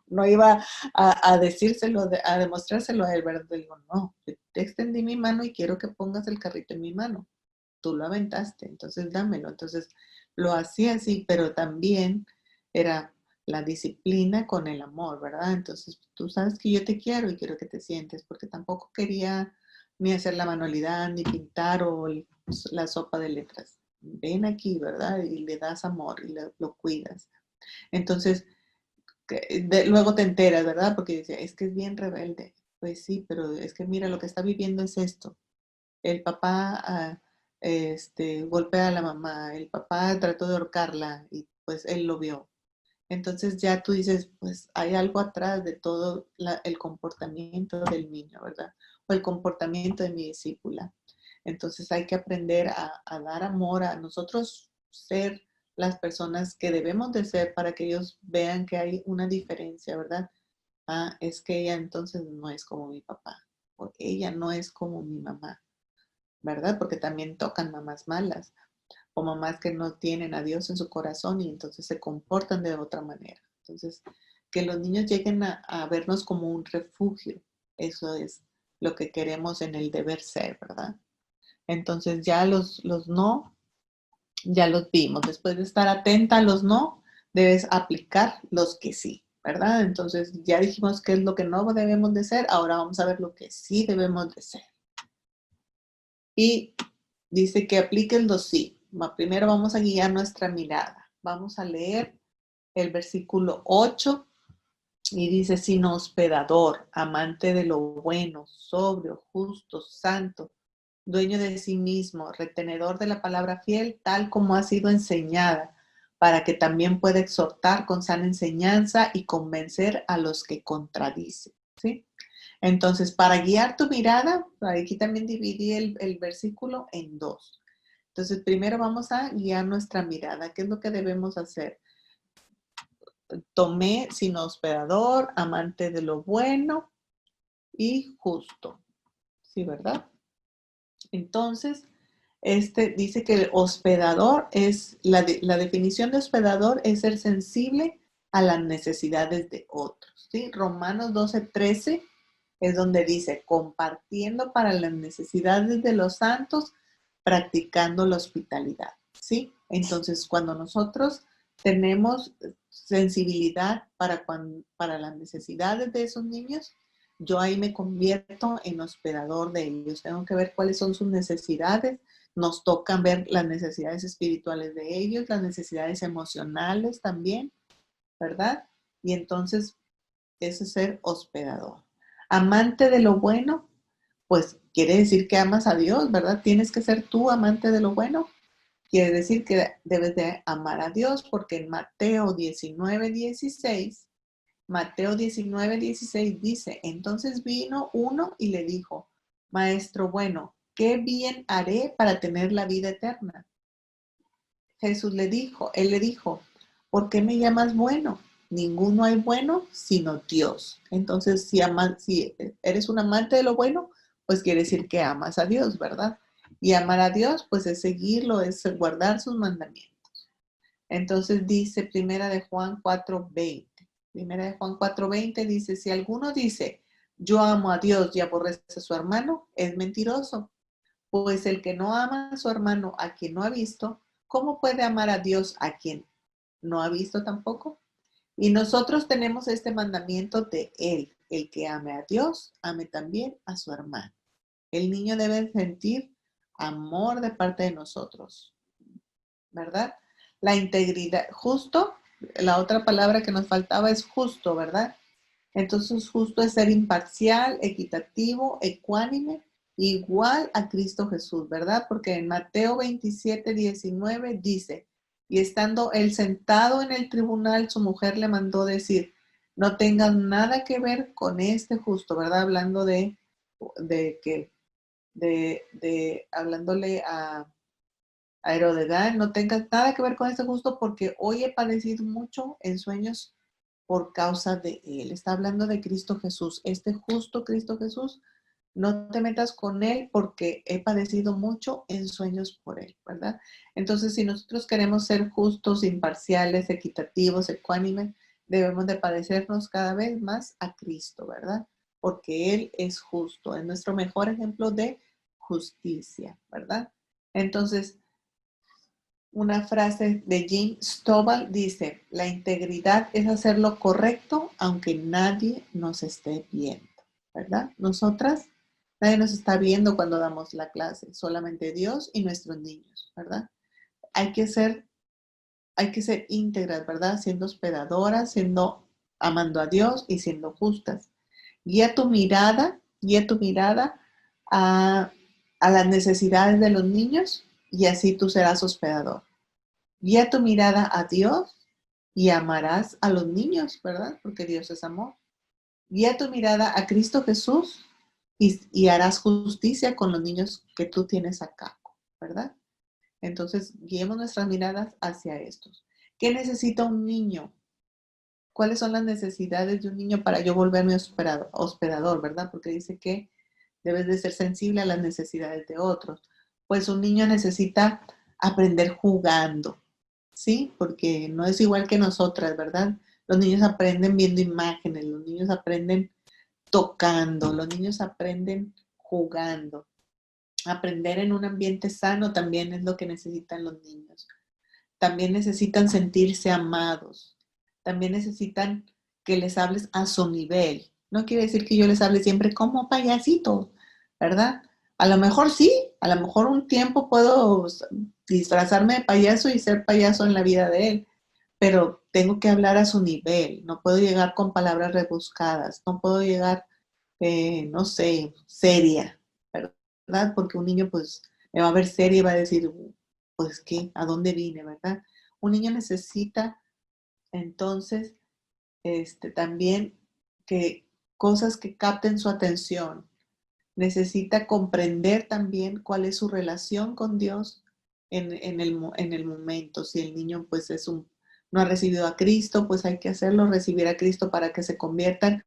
no iba a decírselo, a demostrárselo a él, ¿verdad? Le digo, no, te extendí mi mano y quiero que pongas el carrito en mi mano. Tú lo aventaste, entonces dámelo. Entonces lo hacía así, pero también era la disciplina con el amor, ¿verdad? Entonces tú sabes que yo te quiero y quiero que te sientes, porque tampoco quería ni hacer la manualidad, ni pintar o la sopa de letras. Ven aquí, ¿verdad? Y le das amor y lo cuidas. Entonces, luego te enteras, ¿verdad? Porque dice, es que es bien rebelde. Pues sí, pero es que mira, lo que está viviendo es esto. El papá golpea a la mamá, el papá trató de ahorcarla y pues él lo vio. Entonces ya tú dices, pues hay algo atrás de todo el comportamiento del niño, ¿verdad? O el comportamiento de mi discípula. Entonces hay que aprender a dar amor, a nosotros ser las personas que debemos de ser para que ellos vean que hay una diferencia, ¿verdad? Ah, es que ella entonces no es como mi papá, o ella no es como mi mamá, ¿verdad? Porque también tocan mamás malas o mamás que no tienen a Dios en su corazón y entonces se comportan de otra manera. Entonces, que los niños lleguen a vernos como un refugio, eso es lo que queremos en el deber ser, ¿verdad? Entonces ya los no, ya los vimos. Después de estar atenta a los no, debes aplicar los que sí, ¿verdad? Entonces ya dijimos qué es lo que no debemos de ser, ahora vamos a ver lo que sí debemos de ser. Y dice que apliquen los sí. Primero vamos a guiar nuestra mirada. Vamos a leer el versículo 8 y dice, sino hospedador, amante de lo bueno, sobrio, justo, santo, dueño de sí mismo, retenedor de la palabra fiel, tal como ha sido enseñada, para que también pueda exhortar con sana enseñanza y convencer a los que contradicen. ¿Sí? Entonces, para guiar tu mirada, aquí también dividí el versículo en dos. Entonces, primero vamos a guiar nuestra mirada. ¿Qué es lo que debemos hacer? Tomé sin hospedador, amante de lo bueno y justo. ¿Sí, verdad? Entonces, dice que el hospedador es, la definición de hospedador es ser sensible a las necesidades de otros. ¿Sí? Romanos 12:13 es donde dice, compartiendo para las necesidades de los santos, practicando la hospitalidad, ¿sí? Entonces, cuando nosotros tenemos sensibilidad para las necesidades de esos niños, yo ahí me convierto en hospedador de ellos. Tengo que ver cuáles son sus necesidades. Nos tocan ver las necesidades espirituales de ellos, las necesidades emocionales también, ¿verdad? Y entonces, eso es ser hospedador. Amante de lo bueno, pues quiere decir que amas a Dios, ¿verdad? Tienes que ser tú amante de lo bueno. Quiere decir que debes de amar a Dios porque en Mateo 19:16 dice, entonces vino uno y le dijo, Maestro bueno, ¿qué bien haré para tener la vida eterna? Él le dijo, ¿por qué me llamas bueno? Ninguno hay bueno sino Dios. Entonces, si eres un amante de lo bueno, pues quiere decir que amas a Dios, ¿verdad? Y amar a Dios, pues es seguirlo, es guardar sus mandamientos. Entonces dice Primera de Juan 4:20 dice, si alguno dice, yo amo a Dios y aborrece a su hermano, es mentiroso. Pues el que no ama a su hermano a quien no ha visto, ¿cómo puede amar a Dios a quien no ha visto tampoco? Y nosotros tenemos este mandamiento de él, el que ame a Dios, ame también a su hermano. El niño debe sentir amor de parte de nosotros, ¿verdad? La integridad, justo, la otra palabra que nos faltaba es justo, ¿verdad? Entonces, justo es ser imparcial, equitativo, ecuánime, igual a Cristo Jesús, ¿verdad? Porque en Mateo 27:19 dice, y estando él sentado en el tribunal, su mujer le mandó decir, no tengas nada que ver con este justo, ¿verdad? Hablando de que, hablándole a Herodegán, no tengas nada que ver con este justo porque hoy he padecido mucho en sueños por causa de él. Está hablando de Cristo Jesús, este justo Cristo Jesús. No te metas con él porque he padecido mucho en sueños por él, ¿verdad? Entonces, si nosotros queremos ser justos, imparciales, equitativos, ecuánimes, debemos de padecernos cada vez más a Cristo, ¿verdad? Porque él es justo, es nuestro mejor ejemplo de justicia, ¿verdad? Entonces, una frase de Jim Stovall dice, la integridad es hacer lo correcto aunque nadie nos esté viendo, ¿verdad? Nadie nos está viendo cuando damos la clase, solamente Dios y nuestros niños, ¿verdad? Hay que ser, hay que ser íntegras, ¿verdad? Siendo hospedadoras, amando a Dios y siendo justas. Guía tu mirada a, a las necesidades de los niños y así tú serás hospedador. Guía tu mirada a Dios y amarás a los niños, ¿verdad? Porque Dios es amor. Guía tu mirada a Cristo Jesús y harás justicia con los niños que tú tienes a cargo, ¿verdad? Entonces, guiemos nuestras miradas hacia estos. ¿Qué necesita un niño? ¿Cuáles son las necesidades de un niño para yo volverme hospedador, verdad? Porque dice que debes de ser sensible a las necesidades de otros. Pues un niño necesita aprender jugando, ¿sí? Porque no es igual que nosotras, ¿verdad? Los niños aprenden viendo imágenes, los niños aprenden tocando, los niños aprenden jugando. Aprender en un ambiente sano también es lo que necesitan los niños. También necesitan sentirse amados. También necesitan que les hables a su nivel. No quiere decir que yo les hable siempre como payasito, ¿verdad? A lo mejor sí, a lo mejor un tiempo puedo disfrazarme de payaso y ser payaso en la vida de él, pero tengo que hablar a su nivel. No puedo llegar con palabras rebuscadas, no puedo llegar, no sé, seria, ¿verdad? Porque un niño pues me va a ver seria y va a decir, pues qué, ¿a dónde vine, verdad? Un niño necesita entonces también que cosas que capten su atención. Necesita comprender también cuál es su relación con Dios en el momento. Si el niño pues no ha recibido a Cristo, pues hay que hacerlo recibir a Cristo para que se conviertan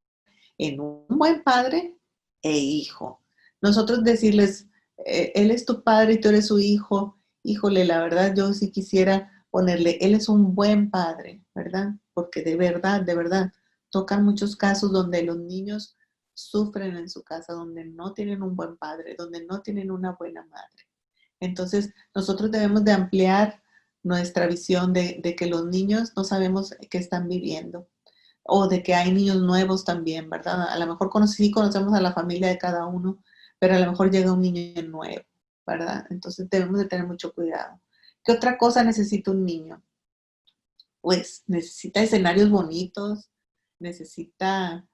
en un buen padre e hijo. Nosotros decirles, Él es tu padre y tú eres su hijo, híjole, la verdad yo sí quisiera ponerle, Él es un buen padre, ¿verdad? Porque de verdad, tocan muchos casos donde los niños sufren en su casa, donde no tienen un buen padre, donde no tienen una buena madre. Entonces, nosotros debemos de ampliar nuestra visión de que los niños no sabemos qué están viviendo o de que hay niños nuevos también, ¿verdad? A lo mejor sí conocemos a la familia de cada uno, pero a lo mejor llega un niño nuevo, ¿verdad? Entonces debemos de tener mucho cuidado. ¿Qué otra cosa necesita un niño? Pues necesita escenarios bonitos, necesita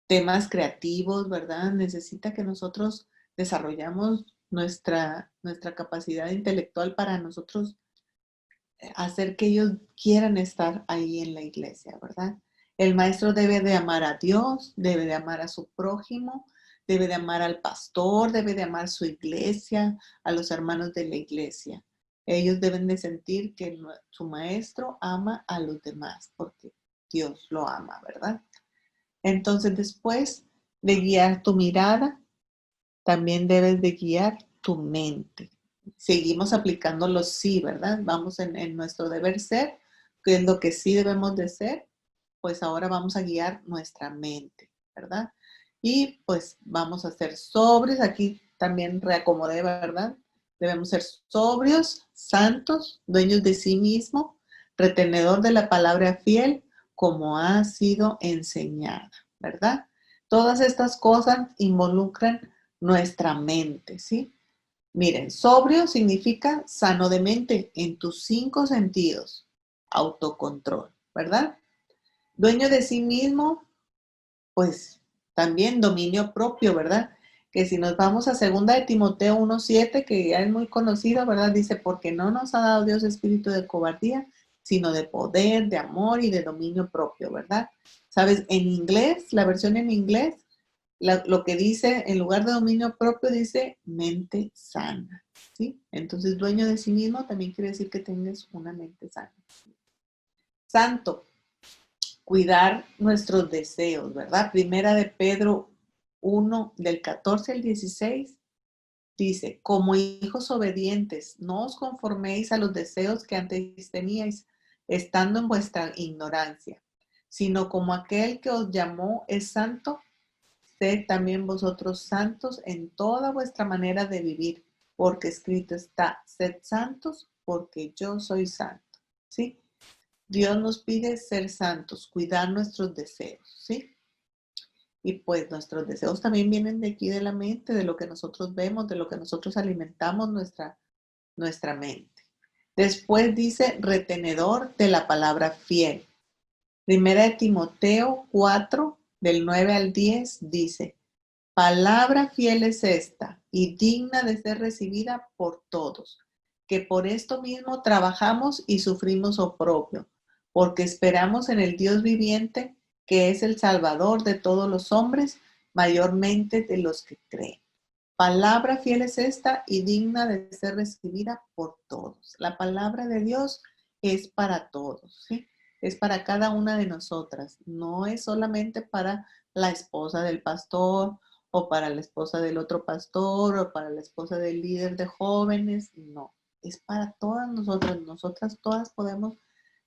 temas creativos, ¿verdad? Necesita que nosotros desarrollamos nuestra capacidad intelectual para nosotros hacer que ellos quieran estar ahí en la iglesia, ¿verdad? El maestro debe de amar a Dios, debe de amar a su prójimo, debe de amar al pastor, debe de amar su iglesia, a los hermanos de la iglesia. Ellos deben de sentir que su maestro ama a los demás porque Dios lo ama, ¿verdad? Entonces después de guiar tu mirada, también debes de guiar tu mente. Seguimos aplicando los sí, ¿verdad? Vamos en nuestro deber ser, que es lo que sí debemos de ser, pues ahora vamos a guiar nuestra mente, ¿verdad? Y pues vamos a ser sobrios, aquí también reacomodé, ¿verdad? Debemos ser sobrios, santos, dueños de sí mismo, retenedor de la palabra fiel, como ha sido enseñada, ¿verdad? Todas estas cosas involucran nuestra mente, ¿sí? Miren, sobrio significa sano de mente en tus 5 sentidos, autocontrol, ¿verdad? Dueño de sí mismo, pues también dominio propio, ¿verdad? Que si nos vamos a segunda de Timoteo 1:7, que ya es muy conocido, ¿verdad? Dice, porque no nos ha dado Dios espíritu de cobardía, sino de poder, de amor y de dominio propio, ¿verdad? ¿Sabes? En inglés, la versión en inglés, lo que dice, en lugar de dominio propio, dice mente sana, ¿sí? Entonces, dueño de sí mismo también quiere decir que tengas una mente sana. Santo, cuidar nuestros deseos, ¿verdad? Primera de Pedro 1, del 14 al 16, dice, como hijos obedientes, no os conforméis a los deseos que antes teníais, estando en vuestra ignorancia, sino como aquel que os llamó es santo, sed también vosotros santos en toda vuestra manera de vivir, porque escrito está, sed santos, porque yo soy santo, ¿sí? Dios nos pide ser santos, cuidar nuestros deseos, ¿sí? Y pues nuestros deseos también vienen de aquí de la mente, de lo que nosotros vemos, de lo que nosotros alimentamos nuestra mente. Después dice retenedor de la palabra fiel. Primera de Timoteo 4, del 9 al 10, dice, palabra fiel es esta y digna de ser recibida por todos, que por esto mismo trabajamos y sufrimos oprobio, porque esperamos en el Dios viviente, que es el Salvador de todos los hombres, mayormente de los que creen. Palabra fiel es esta y digna de ser recibida por todos. La palabra de Dios es para todos, ¿sí? Es para cada una de nosotras. No es solamente para la esposa del pastor o para la esposa del otro pastor o para la esposa del líder de jóvenes. No, es para todas nosotras. Nosotras todas podemos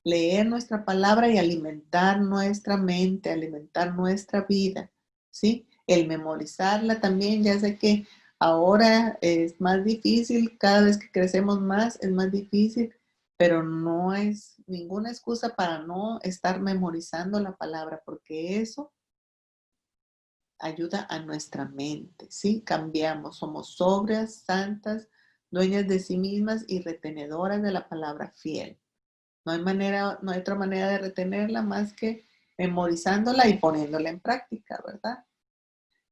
leer nuestra palabra y alimentar nuestra mente, alimentar nuestra vida, ¿sí? El memorizarla también, ya sé que ahora es más difícil, cada vez que crecemos más es más difícil, pero no es ninguna excusa para no estar memorizando la palabra, porque eso ayuda a nuestra mente, ¿sí? Cambiamos, somos sobrias, santas, dueñas de sí mismas y retenedoras de la palabra fiel. No hay otra manera de retenerla más que memorizándola y poniéndola en práctica, ¿verdad?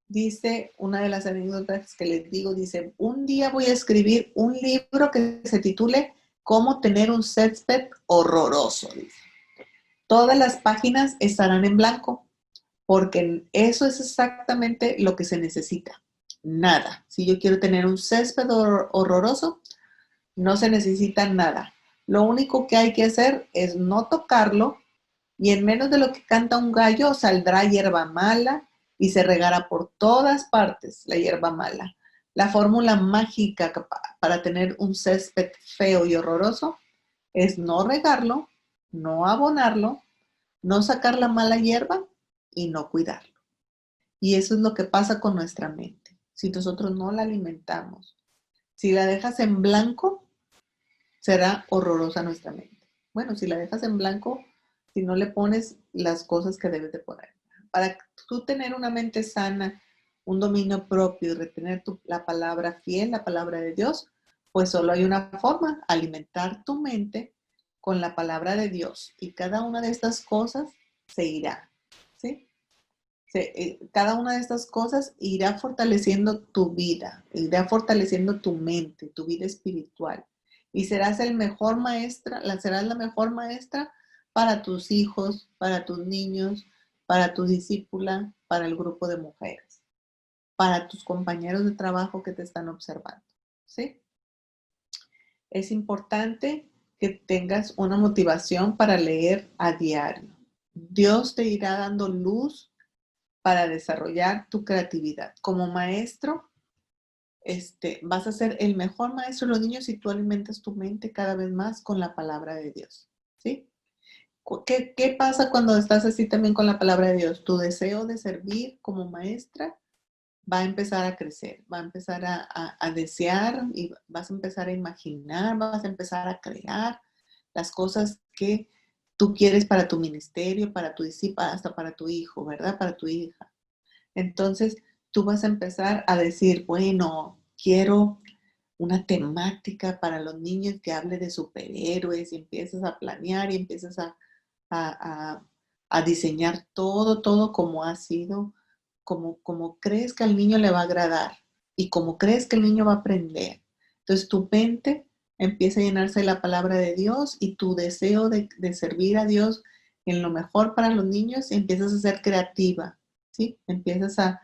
Dice, una de las anécdotas que les digo, dice, un día voy a escribir un libro que se titule Cómo tener un césped horroroso, dice. Todas las páginas estarán en blanco, porque eso es exactamente lo que se necesita. Nada. Si yo quiero tener un césped horroroso, no se necesita nada. Lo único que hay que hacer es no tocarlo y en menos de lo que canta un gallo saldrá hierba mala y se regará por todas partes la hierba mala. La fórmula mágica para tener un césped feo y horroroso es no regarlo, no abonarlo, no sacar la mala hierba y no cuidarlo. Y eso es lo que pasa con nuestra mente. Si nosotros no la alimentamos, si la dejas en blanco, será horrorosa nuestra mente. Bueno, si la dejas en blanco, si no le pones las cosas que debes de poner. Para tú tener una mente sana, un dominio propio y retener la palabra fiel, la palabra de Dios, pues solo hay una forma, alimentar tu mente con la palabra de Dios. Y cada una de estas cosas se irá, ¿sí? Cada una de estas cosas irá fortaleciendo tu vida, irá fortaleciendo tu mente, tu vida espiritual. Y serás serás la mejor maestra para tus hijos, para tus niños, para tu discípula, para el grupo de mujeres, para tus compañeros de trabajo que te están observando. ¿Sí? Es importante que tengas una motivación para leer a diario. Dios te irá dando luz para desarrollar tu creatividad. Como maestro, vas a ser el mejor maestro de los niños si tú alimentas tu mente cada vez más con la palabra de Dios. ¿Sí? ¿Qué pasa cuando estás así también con la palabra de Dios? Tu deseo de servir como maestra va a empezar a crecer, va a empezar a desear y vas a empezar a imaginar, vas a empezar a crear las cosas que tú quieres para tu ministerio, para tu discípulo, hasta para tu hijo, ¿verdad? Para tu hija. Entonces, tú vas a empezar a decir, bueno, quiero una temática para los niños que hable de superhéroes y empiezas a planear y empiezas a, a diseñar todo como ha sido, como crees que al niño le va a agradar y como crees que el niño va a aprender. Entonces, tu mente empieza a llenarse de la palabra de Dios y tu deseo de servir a Dios en lo mejor para los niños empiezas a ser creativa. ¿Sí? Empiezas a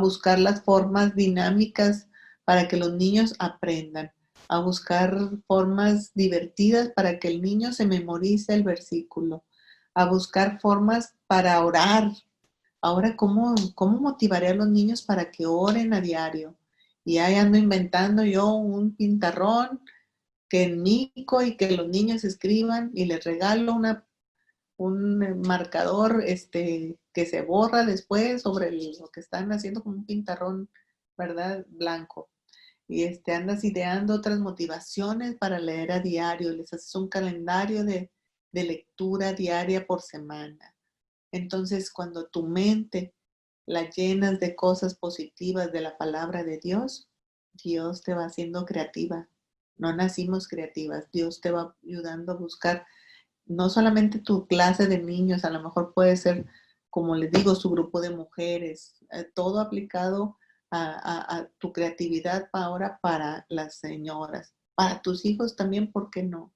buscar las formas dinámicas para que los niños aprendan, a buscar formas divertidas para que el niño se memorice el versículo, a buscar formas para orar. Ahora, ¿cómo motivaré a los niños para que oren a diario? Y ahí ando inventando yo un pintarrón que enmico y que los niños escriban y les regalo un marcador que se borra después sobre lo que están haciendo con un pintarrón, ¿verdad? Blanco. Y andas ideando otras motivaciones para leer a diario, les haces un calendario de lectura diaria por semana. Entonces, cuando tu mente la llenas de cosas positivas de la palabra de Dios, Dios te va haciendo creativa. No nacimos creativas, Dios te va ayudando a buscar no solamente tu clase de niños, a lo mejor puede ser, como les digo, su grupo de mujeres, todo aplicado a tu creatividad ahora para las señoras, para tus hijos también, ¿por qué no?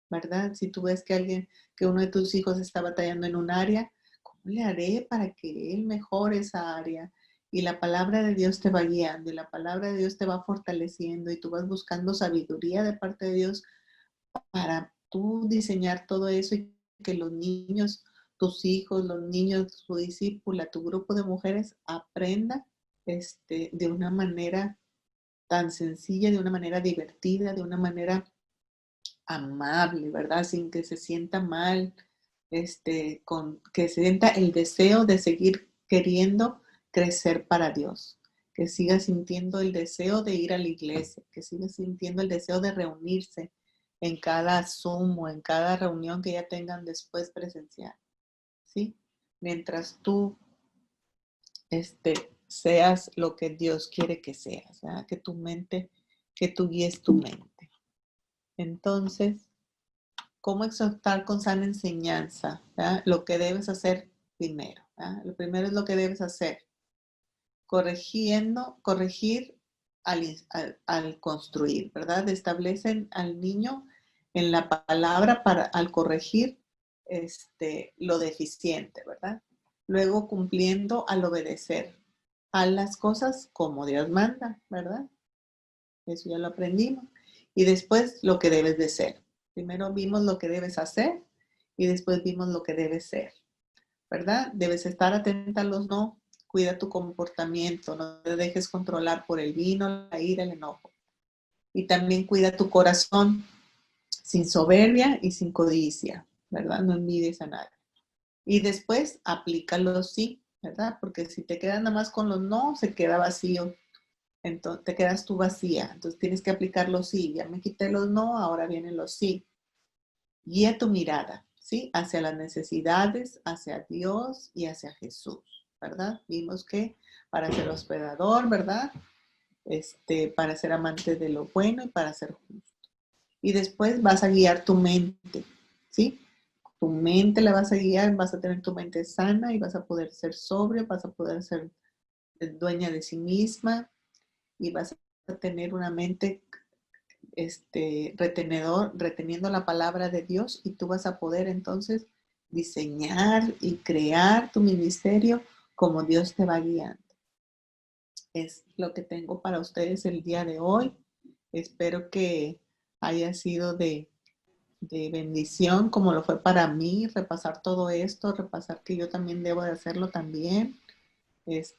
¿verdad? Si tú ves que uno de tus hijos está batallando en un área, ¿cómo le haré para que él mejore esa área? Y la palabra de Dios te va guiando y la palabra de Dios te va fortaleciendo y tú vas buscando sabiduría de parte de Dios para tú diseñar todo eso y que los niños, tus hijos, los niños, tu discípula, tu grupo de mujeres aprenda de una manera tan sencilla, de una manera divertida, de una manera amable, ¿verdad? Sin que se sienta mal, que se sienta el deseo de seguir queriendo crecer para Dios, que siga sintiendo el deseo de ir a la iglesia, que siga sintiendo el deseo de reunirse en cada Zoom o en cada reunión que ya tengan después presencial, ¿sí? Mientras tú seas lo que Dios quiere que seas, ¿verdad? Que tú guíes tu mente. Entonces, ¿cómo exhortar con sana enseñanza? ¿Verdad? Lo que debes hacer primero. ¿Verdad? Lo primero es lo que debes hacer. Corregir al construir, ¿verdad? Establecen al niño en la palabra al corregir lo deficiente, ¿verdad? Luego cumpliendo al obedecer. Haz las cosas como Dios manda, ¿verdad? Eso ya lo aprendimos. Y después lo que debes de ser. Primero vimos lo que debes hacer y después vimos lo que debes ser, ¿verdad? Debes estar atenta a los no. Cuida tu comportamiento, no te dejes controlar por el vino, la ira, el enojo. Y también cuida tu corazón sin soberbia y sin codicia, ¿verdad? No envidies a nadie. Y después aplica los sí, ¿verdad? Porque si te quedas nada más con los no, se queda vacío. Entonces te quedas tú vacía. Entonces tienes que aplicar los sí. Ya me quité los no, ahora vienen los sí. Guía tu mirada, ¿sí? Hacia las necesidades, hacia Dios y hacia Jesús, ¿verdad? Vimos que para ser hospedador, ¿verdad? Para ser amante de lo bueno y para ser justo. Y después vas a guiar tu mente, ¿sí? Tu mente la vas a guiar, vas a tener tu mente sana y vas a poder ser sobrio, vas a poder ser dueña de sí misma y vas a tener una mente reteniendo la palabra de Dios y tú vas a poder entonces diseñar y crear tu ministerio como Dios te va guiando. Es lo que tengo para ustedes el día de hoy. Espero que haya sido de bendición como lo fue para mí, repasar todo esto, repasar que yo también debo de hacerlo también.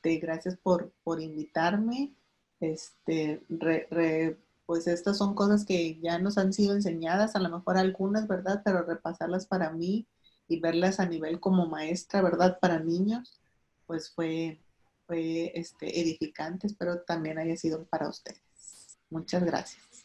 Gracias por invitarme. Este, re, re, pues estas son cosas que ya nos han sido enseñadas, a lo mejor algunas, ¿verdad? Pero repasarlas para mí y verlas a nivel como maestra, ¿verdad? Para niños, pues fue edificante. Espero también haya sido para ustedes. Muchas gracias.